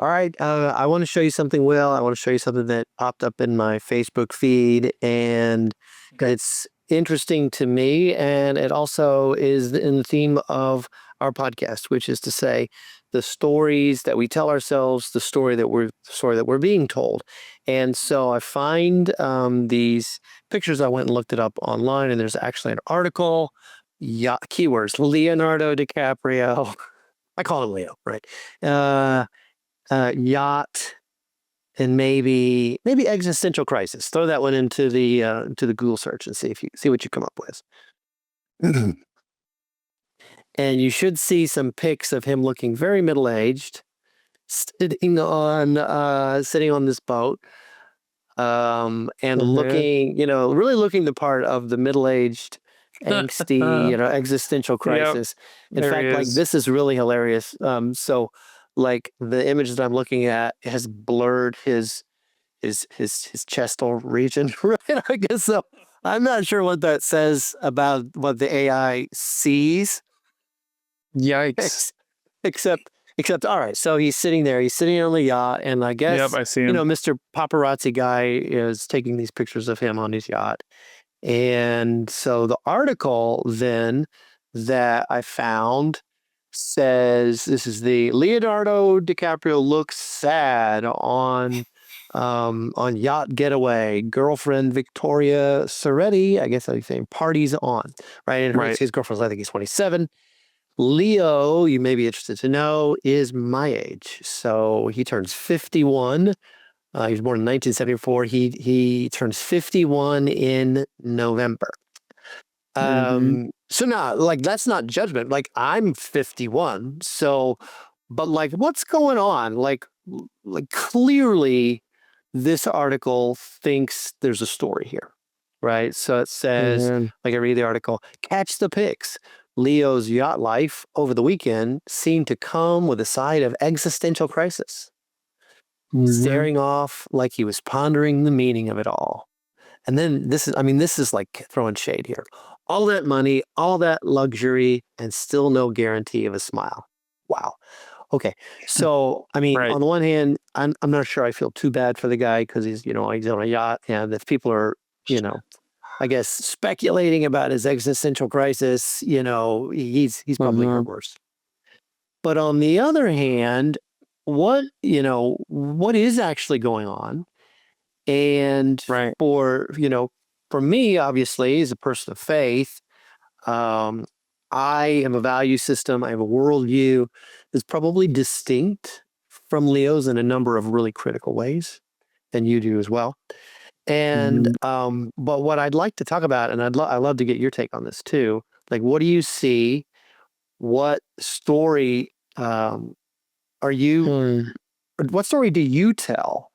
All right. I want to show you something, Will. I want to show you something that popped up in my Facebook feed, and it's interesting to me. And it also is in the theme of our podcast, which is to say, the stories that we tell ourselves, the story that we're being told. And so I find these pictures. I went and looked it up online, and there's actually an article. Yacht keywords: Leonardo DiCaprio. I call him Leo, right? Yacht, and maybe existential crisis. Throw that one into the Google search and see what you come up with. And you should see some pics of him looking very middle aged, sitting on this boat, and looking, really looking the part of the middle aged, angsty, existential Yep, crisis. In there he fact, like is. this is really hilarious. So like the image that I'm looking at has blurred his chestal region, right? I guess so. I'm not sure what that says about what the AI sees, Yikes. ex- except all right. So he's sitting there. He's sitting on the yacht, and I Yep, guess I see him. Mr. Paparazzi guy is taking these pictures of him on his yacht. And so the article then that I found says this is the Leonardo DiCaprio looks sad on yacht getaway. Girlfriend Victoria Soretti, I guess I'm saying parties on, right? And Right. his girlfriend's, I think he's 27. Leo, you may be interested to know, is my age. So he turns 51. He was born in 1974. He turns 51 in November. So now, like, that's not judgment. Like, I'm 51. So, but like, what's going on? Like clearly, this article thinks there's a story here, right? So it says, like, I read the article, catch the pics. Leo's yacht life over the weekend seemed to come with a side of existential crisis, staring off like he was pondering the meaning of it all. And then this is like throwing shade here. All that money, all that luxury, and still no guarantee of a smile. Wow. Okay. So, I mean, Right. on the one hand, I'm not sure I feel too bad for the guy because he's on a yacht, and if people are, I guess speculating about his existential crisis, he's probably heard worse. But on the other hand, what is actually going on? And Right. for me, obviously, as a person of faith, I am a value system. I have a worldview that's probably distinct from Leo's in a number of really critical ways, and you do as well. And but what I'd like to talk about, and I'd love to get your take on this too. Like, what do you see? What story are you? What story do you tell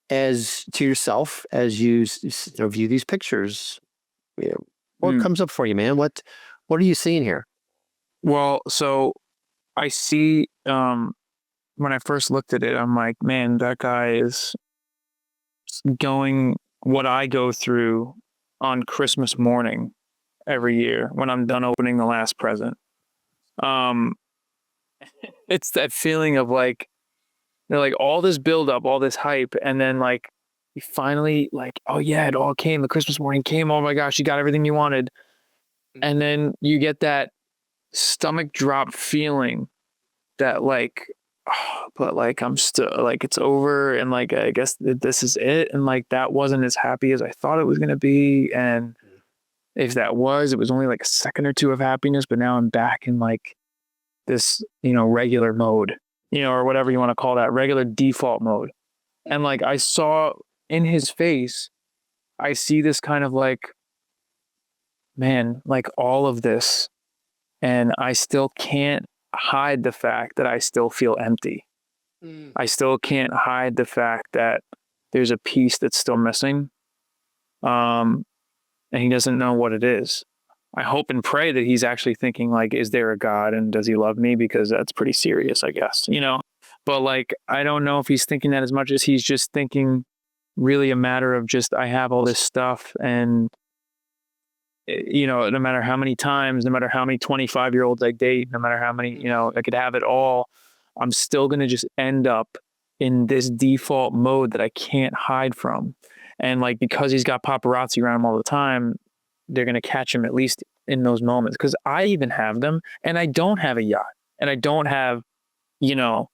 as to yourself as you view these pictures? What comes up for you, man? What are you seeing here? Well, so I see when I first looked at it, I'm like, man, that guy is going what I go through on Christmas morning every year when I'm done opening the last present. It's that feeling of like, they're like all this buildup, all this hype, and then like you finally like, oh yeah, it all came. The Christmas morning came. Oh my gosh, you got everything you wanted, and then you get that stomach drop feeling that like, oh, but like I'm still like it's over, and like I guess this is it, and like that wasn't as happy as I thought it was gonna be, and if that was, it was only like a second or two of happiness, but now I'm back in like this, regular mode, or whatever you want to call that, regular default mode. And like I saw in his face, I see this kind of like, man, like all of this, and I still can't hide the fact that I still feel empty. I still can't hide the fact that there's a piece that's still missing. And he doesn't know what it is. I hope and pray that he's actually thinking like, is there a God and does he love me? Because that's pretty serious, I guess, but like, I don't know if he's thinking that as much as he's just thinking really a matter of just, I have all this stuff, and no matter how many times, no matter how many 25-year-olds I date, no matter how many, I could have it all, I'm still going to just end up in this default mode that I can't hide from. And like, because he's got paparazzi around him all the time, they're going to catch him at least in those moments. Cause I even have them, and I don't have a yacht, and I don't have, you know,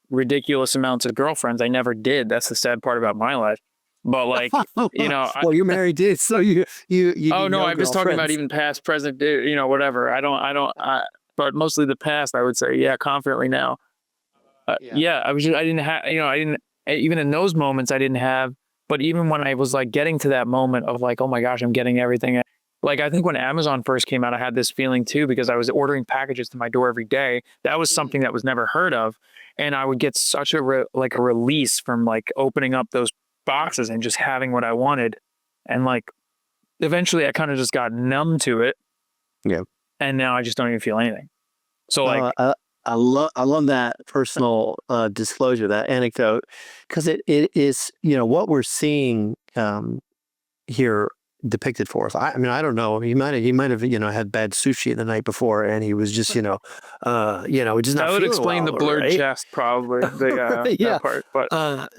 ridiculous amounts of girlfriends. I never did. That's the sad part about my life. But like, you know, Well, you're married, dude, so you oh need no, no I'm just talking about girlfriends. even past, present, you know, whatever. But mostly the past, I would say, yeah, confidently now. Yeah. Yeah, I didn't have, you know, I didn't, even in those moments, I didn't have, but even when I was like getting to that moment of like, oh my gosh, I'm getting everything. Like, I think when Amazon first came out, I had this feeling too, because I was ordering packages to my door every day. That was Mm. something that was never heard of. And I would get such a, like a release from like opening up those boxes and just having what I wanted. And like, eventually I kind of just got numb to it. Yeah. And now I just don't even feel anything. So Uh, like, I I love that personal disclosure, that anecdote, because it is, what we're seeing here depicted for us. I mean, I don't know. He might have had bad sushi the night before, and he was just just that not would feeling explain well, the blurred right? chest, probably the Yeah. that part. But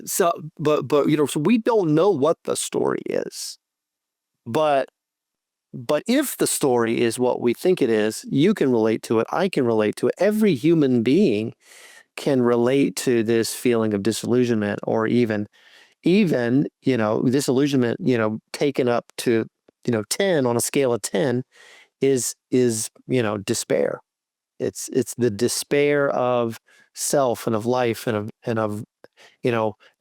So, but so we don't know what the story is, but if the story is what we think it is, you can relate to it. I can relate to it. Every human being can relate to this feeling of disillusionment, or even disillusionment, taken up to 10 on a scale of 10 is despair. It's the despair of self and of life and of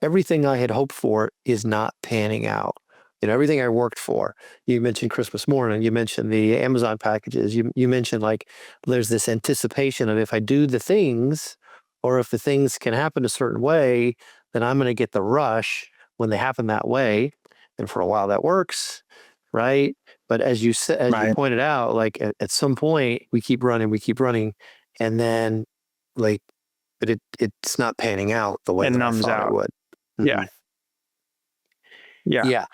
everything I had hoped for is not panning out. Everything I worked for. You mentioned Christmas morning. You mentioned the Amazon packages. You mentioned, like, there's this anticipation of, if I do the things, or if the things can happen a certain way, then I'm going to get the rush when they happen that way. And for a while that works, right? But as you said, as you right, pointed out, like, at some point we keep running, and then, like, but it's not panning out the way it that I numbs thought it out. would. Yeah, Mhm. yeah, Yeah.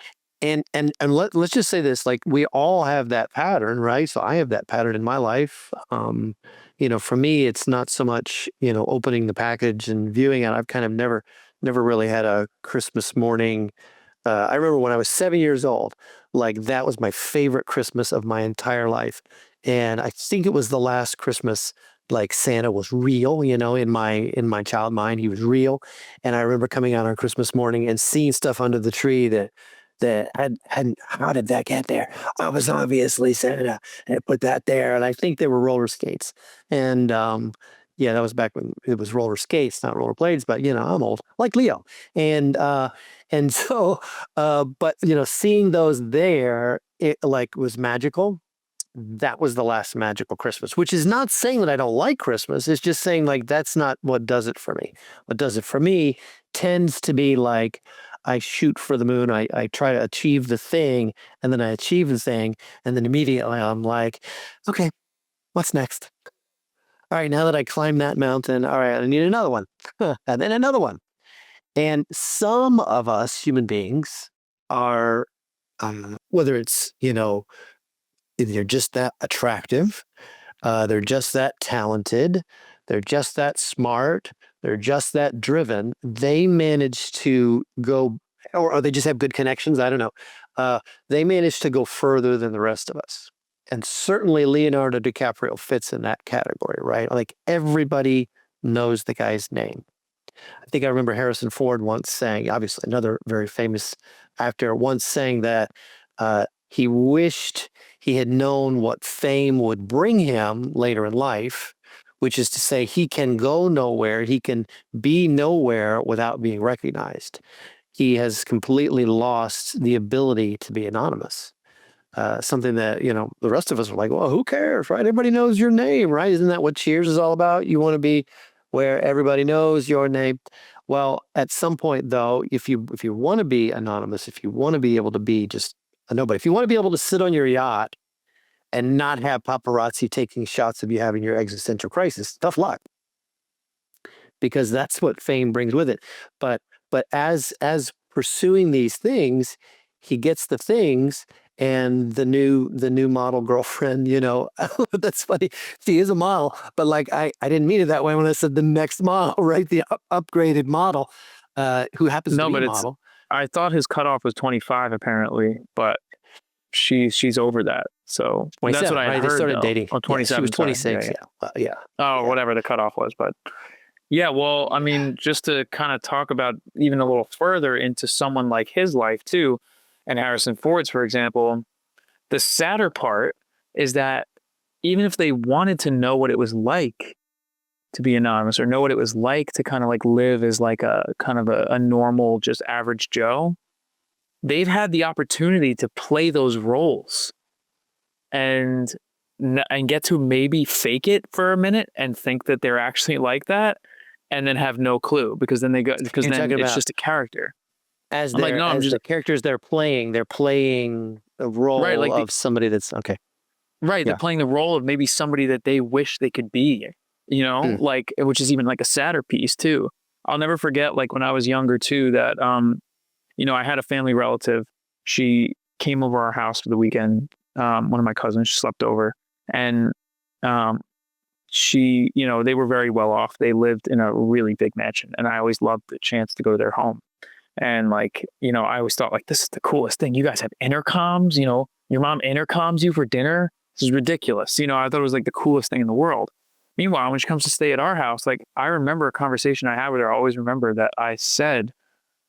And let's just say this, like, we all have that pattern, right? So I have that pattern in my life. For me, it's not so much, opening the package and viewing it. I've kind of never really had a Christmas morning. I remember when I was 7 years old, like, that was my favorite Christmas of my entire life. And I think it was the last Christmas, like, Santa was real, in my child mind, he was real. And I remember coming out on Christmas morning and seeing stuff under the tree that hadn't, how did that get there? I was obviously Santa and put that there. And I think they were roller skates. And yeah, that was back when it was roller skates, not roller blades, but I'm old, like Leo. And so, but seeing those there, it, like, was magical. That was the last magical Christmas, which is not saying that I don't like Christmas. It's just saying, like, that's not what does it for me. What does it for me tends to be like, I shoot for the moon. I try to achieve the thing, and then I achieve the thing, and then immediately I'm like, okay, what's next? All right, now that I climbed that mountain, all right, I need another one, and then another one. And some of us human beings are, whether it's, they're just that attractive, they're just that talented, they're just that smart, they're just that driven. They manage to go, or they just have good connections. I don't know. They manage to go further than the rest of us. And certainly Leonardo DiCaprio fits in that category, right? Like, everybody knows the guy's name. I think I remember Harrison Ford once saying, obviously another very famous actor, once saying that he wished he had known what fame would bring him later in life, which is to say, he can go nowhere, he can be nowhere without being recognized. He has completely lost the ability to be anonymous. Something that, the rest of us are like, well, who cares, right? Everybody knows your name, right? Isn't that what Cheers is all about? You want to be where everybody knows your name. Well, at some point, though, if you want to be anonymous, if you want to be able to be just a nobody, if you want to be able to sit on your yacht and not have paparazzi taking shots of you having your existential crisis, tough luck, because that's what fame brings with it. But as pursuing these things, he gets the things, and the new model girlfriend, that's funny. She is a model, but like I didn't mean it that way when I said the next model, right? The upgraded model, who happens to No, be a but it's. model. I thought his cutoff was 25 apparently, but she's over that. So that's what 27, I had right? They heard started though. dating. Oh, Yeah, she was 27. Sorry. Yeah, 26. yeah. Yeah. Yeah. Oh, Yeah. whatever the cutoff was, but yeah. Well, I Yeah. mean, just to kind of talk about even a little further into someone like his life too, and Harrison Ford's, for example. The sadder part is that even if they wanted to know what it was like to be anonymous or know what it was like to kind of like live as like a kind of a normal, just average Joe, they've had the opportunity to play those roles and and get to maybe fake it for a minute and think that they're actually like that and then have no clue because then because You're then talking it's about just a character. as I'm like, they're no, I'm as just the characters they're playing a right. role Like of somebody that's okay. right, they're Yeah. playing the role of maybe somebody that they wish they could be, Mm. like which is even like a sadder piece too. I'll never forget like when I was younger too that I had a family relative. She came over our house for the weekend. One of my cousins slept over and um they were very well off. They lived in a really big mansion and I always loved the chance to go to their home. And like, I always thought like this is the coolest thing. You guys have intercoms, your mom intercoms you for dinner. This is ridiculous. I thought it was like the coolest thing in the world. Meanwhile, when she comes to stay at our house, like I remember a conversation I had with her. I always remember that I said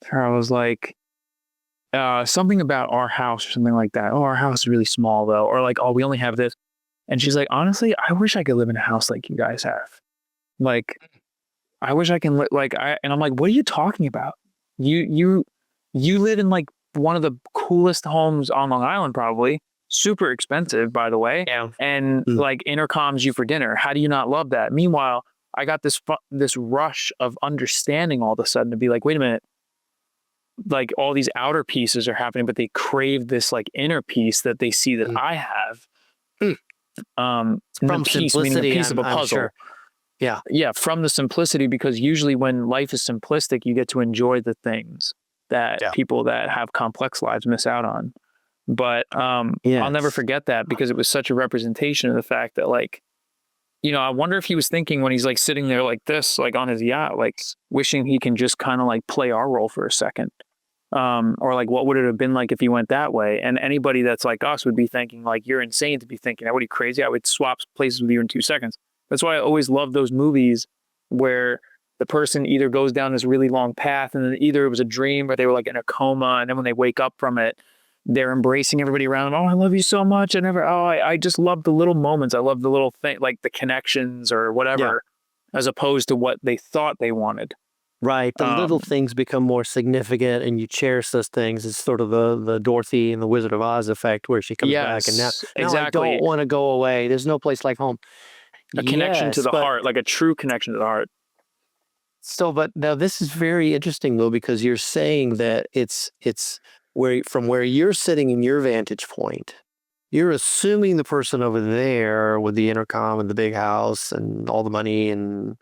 to her, I was like, something about our house or something like that. Oh, our house is really small though. Or like, oh, we only have this. And she's like, honestly, I wish I could live in a house like you guys have. Like, I wish I can and I'm like, what are you talking about? You live in like one of the coolest homes on Long Island, probably super expensive, by the way, Yeah. and Mm. like intercoms you for dinner. How do you not love that? Meanwhile, I got this rush of understanding all of a sudden to be like, wait a minute, like all these outer pieces are happening, but they crave this like inner piece that they see that Mm. I have. Mm. And the From piece meaning a simplicity, piece of a I'm puzzle. sure. Yeah. Yeah, from the simplicity, because usually when life is simplistic, you get to enjoy the things that Yeah. people that have complex lives miss out on. But I'll never Yes. forget that because it was such a representation of the fact that like, I wonder if he was thinking when he's like sitting there like this, like on his yacht, like wishing he can just kind of like play our role for a second. Or like what would it have been like if he went that way? And anybody that's like us would be thinking like, you're insane to be thinking that. What are you, crazy? I would swap places with you in 2 seconds. That's why I always love those movies where the person either goes down this really long path and then either it was a dream or they were like in a coma. And then when they wake up from it, they're embracing everybody around them. Oh, I love you so much. I just love the little moments. I love the little thing, like the connections or Yeah. whatever, as opposed to what they thought they wanted. Right. The little things become more significant and you cherish those things. It's sort of the Dorothy and the Wizard of Oz effect where she comes back and now, Yes, now I don't exactly. want to go away. There's no place like home. A connection to Yes, the but heart, like a true connection to the heart. but now this is very interesting though, because you're saying that it's where from where you're sitting in your vantage point, you're assuming the person over there with the intercom and the big house and all the money and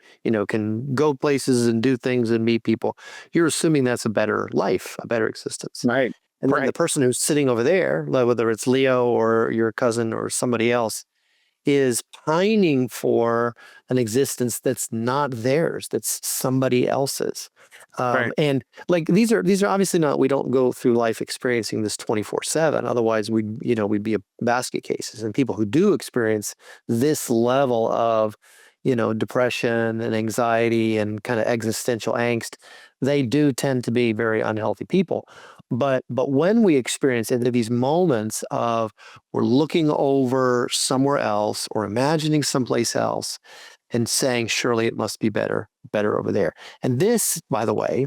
can go places and do things and meet people. You're assuming that's a better life, a better existence. Right. And then the Right. person who's sitting over there, like whether it's Leo or your cousin or somebody else, is pining for an existence that's not theirs, that's somebody else's. Right. And like these are obviously not. We don't go through life experiencing this 24/7. Otherwise, we'd be a basket cases. And people who do experience this level of depression and anxiety and kind of existential angst, they do tend to be very unhealthy people. But when we experience into these moments of we're looking over somewhere else or imagining someplace else and saying, surely it must be better over there. And this, by the way,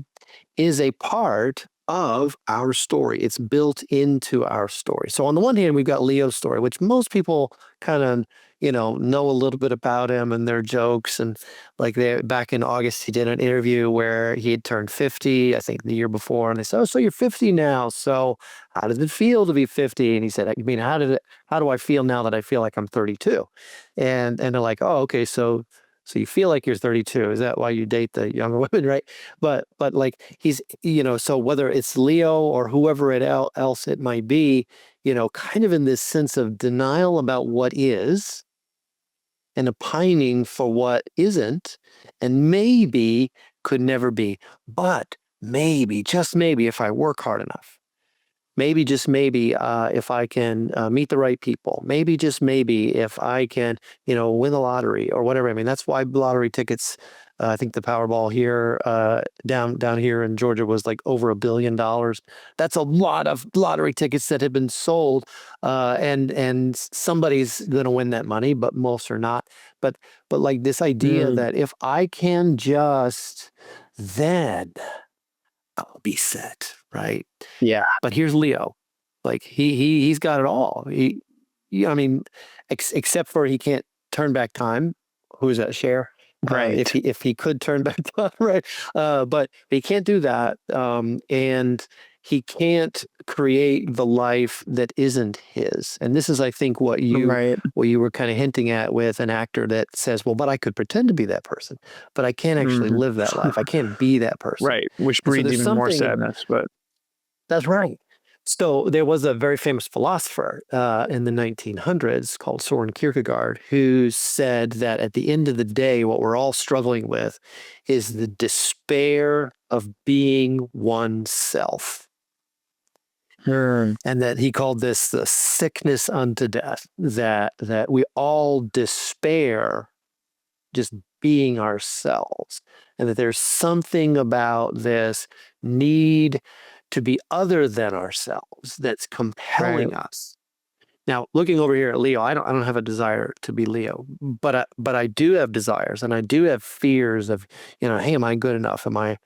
is a part of our story. It's built into our story. So on the one hand, we've got Leo's story, which most people kind of, know a little bit about him and their jokes. And like back in August, he did an interview where he had turned 50, I think the year before. And they said, oh, so you're 50 now. So how does it feel to be 50? And he said, I mean, how do I feel now that I feel like I'm 32? And they're like, oh, okay. So So you feel like you're 32. Is that why you date the younger women, right? But like he's, so whether it's Leo or whoever else it might be, kind of in this sense of denial about what is and a pining for what isn't, and maybe could never be. But maybe, just maybe, if I work hard enough, maybe just maybe if I can meet the right people, maybe just maybe if I can, win the lottery or whatever. I mean, that's why lottery tickets. I think the Powerball here, down here in Georgia, was like over $1 billion. That's a lot of lottery tickets that have been sold, and somebody's going to win that money, but most are not. But like this idea Mm, that if I can just, then I'll be set, right? yeah. But here's Leo. Like he's got it all. I mean, except for he can't turn back time. Who's that? Cher. If Right. he could turn back time, right? But he can't do that, and he can't create the life that isn't his. And this is, I think, Right. what you were kind of hinting at with an actor that says, "Well, but I could pretend to be that person, but I can't actually Mhm. live that life. I can't be that person." Right. Which And so breeds there's even more something sadness, but that's right. So there was a very famous philosopher in the 1900s called Soren Kierkegaard, who said that at the end of the day, what we're all struggling with is the despair of being oneself. mm, And that he called this the sickness unto death, that we all despair just being ourselves, and that there's something about this need to be other than ourselves that's right. compelling us. Now, looking over here at Leo, I don't have a desire to be Leo, but I do have desires, and I do have fears of, hey, am I good enough? Am I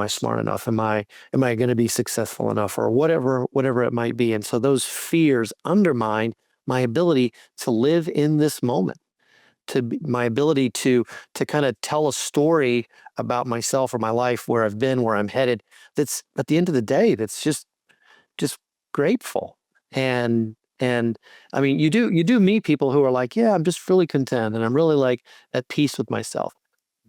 smart enough? Am I going to be successful enough, or whatever it might be? And so those fears undermine my ability to live in this moment, my ability to kind of tell a story about myself or my life, where I've been, where I'm headed. That's at the end of the day, that's just grateful. And I mean, you do meet people who are like, yeah, I'm just really content and I'm really like at peace with myself.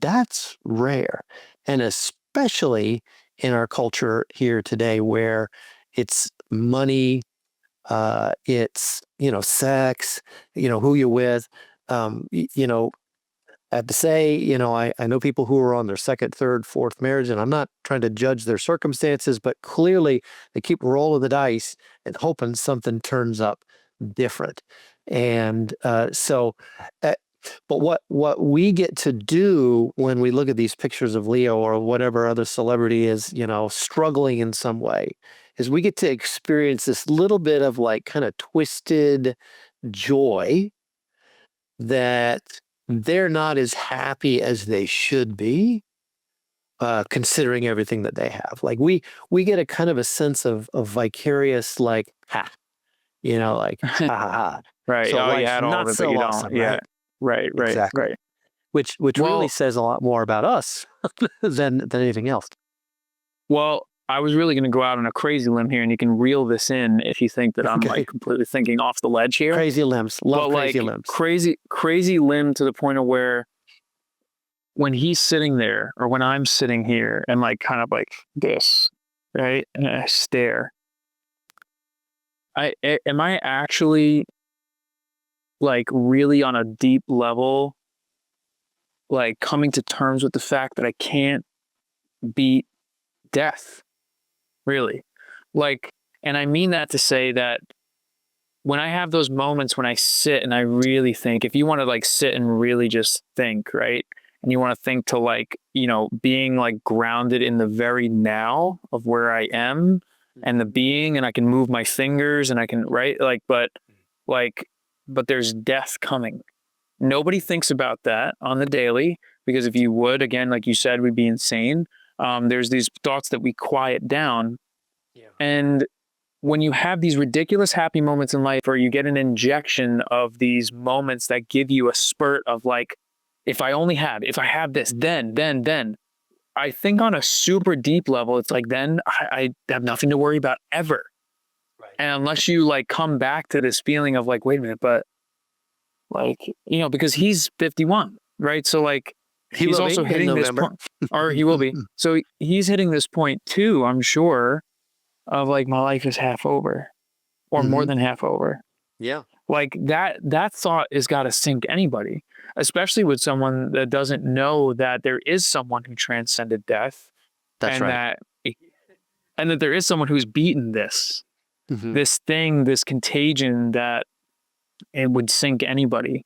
That's rare, and especially in our culture here today, where it's money, it's sex, who you with. um, y- you know I have to say, I know people who are on their second, third, fourth marriage, and I'm not trying to judge their circumstances, but clearly they keep rolling the dice and hoping something turns up different. And uh, but what we get to do when we look at these pictures of Leo or whatever other celebrity is, struggling in some way, is we get to experience this little bit of like kind of twisted joy that they're not as happy as they should be, considering everything that they have. Like we get a kind of a sense of vicarious, like, ha, like, ha ha ha. Right. So Oh, you life's had all of not it, but so you don't. awesome, Yeah. right? Right. Right. Exactly. Right. Which really Well, says a lot more about us than anything else. well, I was really going to go out on a crazy limb here, and you can reel this in if you think that I'm Okay. like completely thinking off the ledge here. Crazy limbs. Love But crazy like limbs. crazy limb to the point of where when he's sitting there or when I'm sitting here and like kind of like this, right? And I stare. Am I actually like really on a deep level, like coming to terms with the fact that I can't beat death, really? Like, and I mean that to say that when I have those moments when I sit and I really think, if you want to like sit and really just think, right? And you want to think to like, being like grounded in the very now of where I am and the being, and I can move my fingers and I can, right? Like, but there's death coming. Nobody thinks about that on the daily because if you would, again, like you said, we'd be insane. There's these thoughts that we quiet down. Yeah. And when you have these ridiculous happy moments in life, or you get an injection of these moments that give you a spurt of like, if I have this, then, I think on a super deep level, it's like, then I have nothing to worry about ever. Right. And unless you like come back to this feeling of like, wait a minute, but like, because he's 51. right? So like He he's will also be in hitting this November. point, or he will be. So he's hitting this point too, I'm sure, of like my life is half over or more Hmm. than half over. Yeah, Like that thought has got to sink anybody, especially with someone that doesn't know that there is someone who transcended death, that's and right. that there is someone who's beaten Hmm. this thing, this contagion that it would sink anybody.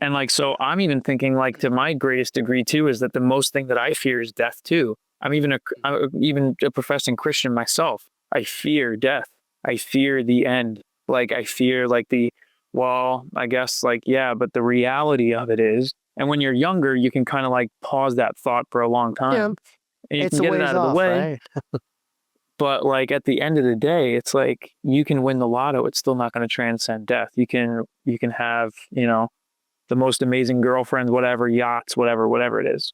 And like, so I'm even thinking like to my greatest degree too, is that the most thing that I fear is death too. I'm even a professing Christian myself. I fear death. I fear the end. Like I fear like well, I guess like, yeah, but the reality of it is, and when you're younger, you can kind of like pause that thought for a long Yeah, time and you it's can a get it ways out of the off, way. right? But like at the end of the day, it's like you can win the lotto. It's still not going to transcend death. You can have, the most amazing girlfriends, whatever, yachts, whatever it is.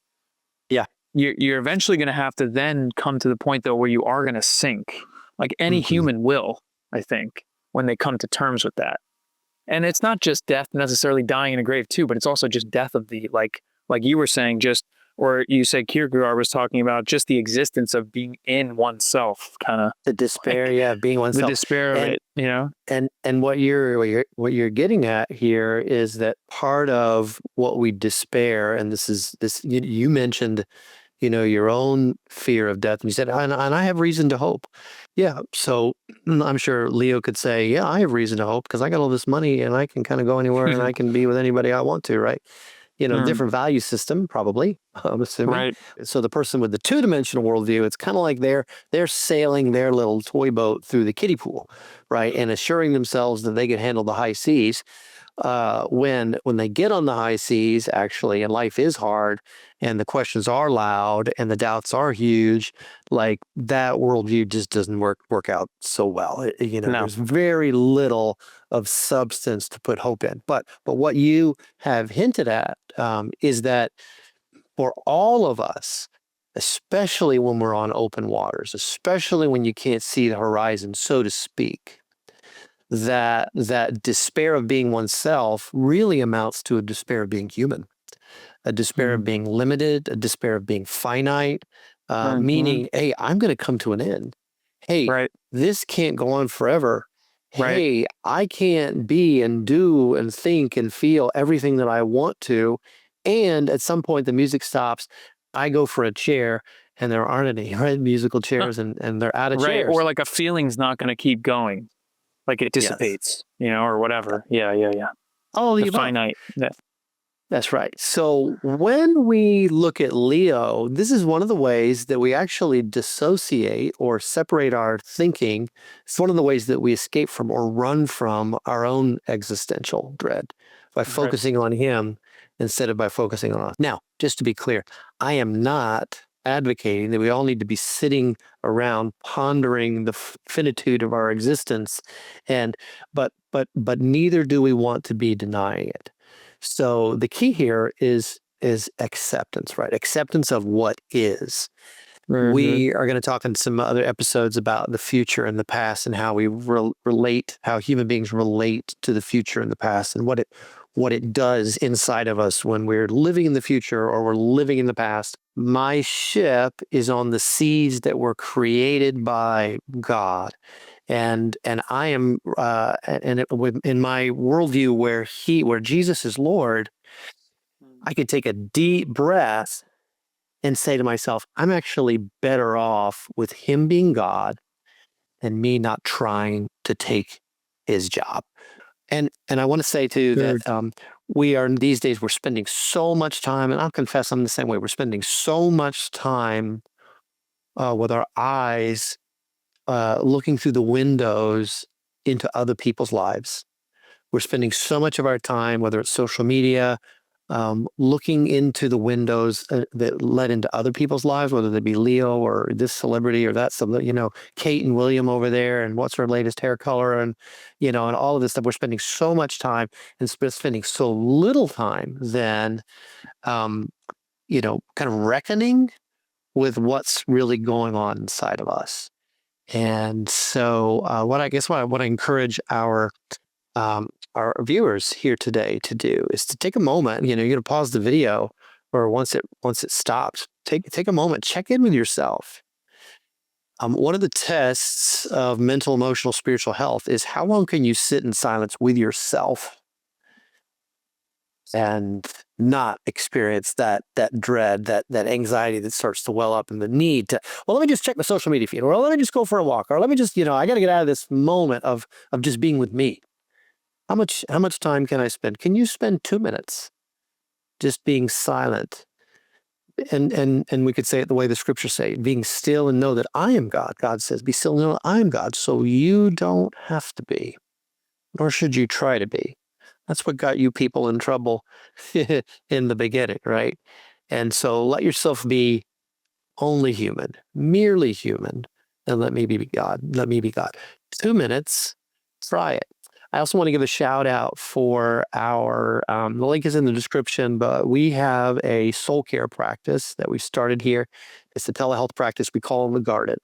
Yeah. You're eventually going to have to then come to the point though where you are going to sink, like any Hmm. human will, I think, when they come to terms with that. And it's not just death necessarily dying in a grave too, but it's also just death of the like you were saying, just or you said Kierkegaard was talking about just the existence of being in oneself, kind of The despair, like yeah, being the oneself, despair of and it. and what you're getting at here is that part of what we despair, and this you mentioned, your own fear of death, and you said, and I have reason to hope. Yeah, so I'm sure Leo could say, yeah, I have reason to hope because I got all this money and I can kind of go anywhere and I can be with anybody I want to, right? Mm, Different value system, probably, I'm assuming. right. So the person with the two-dimensional worldview, it's kind of like they're sailing their little toy boat through the kiddie pool, right? And assuring themselves that they can handle the high seas. When they get on the high seas, actually, and life is hard, and the questions are loud, and the doubts are huge, like that worldview just doesn't work out so well. No. There's very little of substance to put hope in. But what you have hinted at is that for all of us, especially when we're on open waters, especially when you can't see the horizon, so to speak, that despair of being oneself really amounts to a despair of being human, a despair of Mm, being limited, a despair of being finite, mhm. meaning, hey, I'm going to come to an end. Hey, Right. this can't go on forever. Right. Hey, I can't be and do and think and feel everything that I want to. And at some point, the music stops. I go for a chair, and there aren't any right musical Huh. chairs, and they're out of Right. chairs. Or like a feeling's not going to keep going. Like it Yes, dissipates, or whatever. Yeah. Yeah. Yeah. all of The the above. finite. That's right. So when we look at Leo, this is one of the ways that we actually dissociate or separate our thinking. It's one of the ways that we escape from or run from our own existential dread by Right. focusing on him instead of by focusing on us. Now, just to be clear, I am not advocating that we all need to be sitting around pondering the finitude of our existence, and but neither do we want to be denying it. So the key here is acceptance, right? Acceptance of what is. Mm-hmm. We are going to talk in some other episodes about the future and the past and how we relate, how human beings relate to the future and the past, and what it does inside of us when we're living in the future or we're living in the past. My ship is on the seas that were created by God, and I am in my worldview where Jesus is Lord. I could take a deep breath and say to myself, I'm actually better off with him being God than me not trying to take his job. And I want to say too Sure. that we are these days we're spending so much time, and I'll confess I'm the same way. We're spending so much time with our eyes looking through the windows into other people's lives. We're spending so much of our time, whether it's social media, looking into the windows that led into other people's lives, whether they be Leo or this celebrity or that celebrity, Kate and William over there, and what's her latest hair color, and all of this stuff. We're spending so much time and spending so little time then, um, kind of reckoning with what's really going on inside of us. And so, what I encourage our our viewers here today to do is to take a moment. You're going to pause the video, or once it stops, take a moment, check in with yourself. One of the tests of mental, emotional, spiritual health is how long can you sit in silence with yourself and not experience that dread, that anxiety that starts to well up, and the need to, well, let me just check my social media feed, or let me just go for a walk, or let me just, I got to get out of this moment of just being with me. How much time can I spend? Can you spend 2 minutes just being silent? And we could say it the way the scriptures say, being still and know that I am God. God says, be still and know that I am God. So you don't have to be, nor should you try to be. That's what got you people in trouble in the beginning, right? And so let yourself be only human, merely human, and let me be God. Let me be God. 2 minutes, try it. I also want to give a shout out for the link is in the description, but we have a soul care practice that we started here. It's the telehealth practice we call The Garden.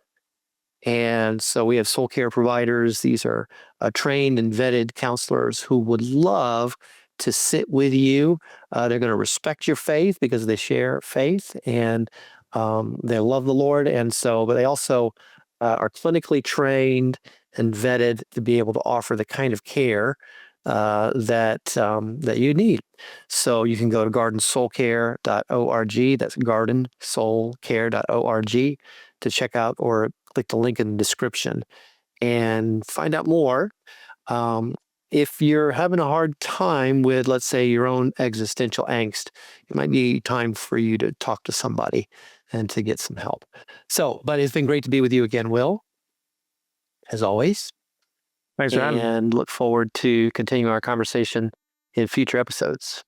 And so we have soul care providers. These are trained and vetted counselors who would love to sit with you. They're going to respect your faith because they share faith, and they love the Lord. And so, but they also are clinically trained and vetted to be able to offer the kind of care that you need. So you can go to gardensoulcare.org. That's gardensoulcare.org to check out, or click the link in the description and find out more. If you're having a hard time with, let's say, your own existential angst, it might be time for you to talk to somebody and to get some help. So, but it's been great to be with you again, Will, as always. Thanks for having me. And look forward to continuing our conversation in future episodes.